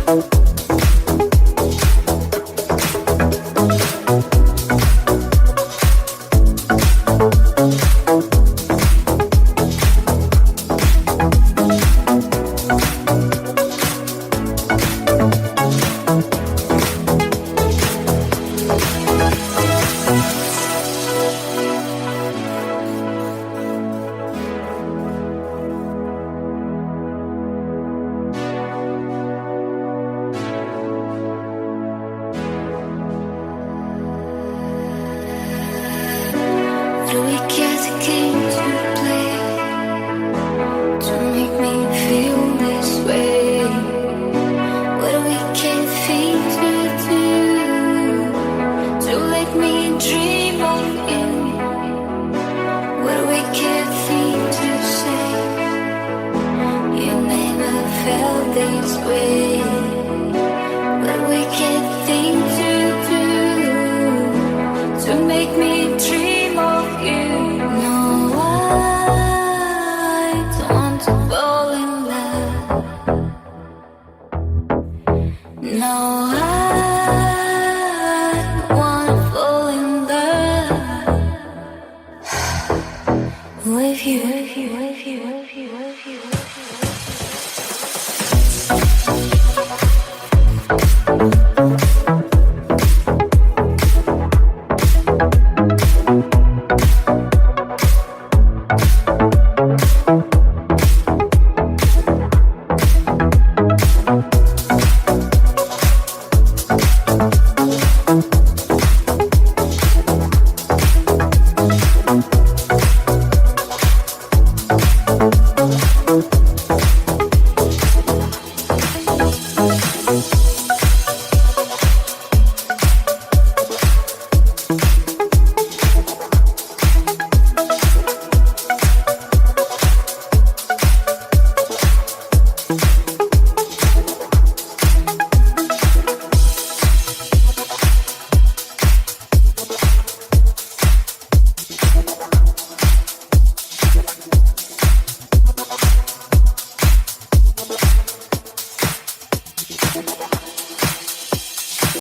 The weekends came to play to make me feel this way. What a wicked thing to do, to let me dream of you. What a wicked thing to say, you never felt this way. What a wicked thing to do, to make me dream of you. No, I don't want to fall in love. No,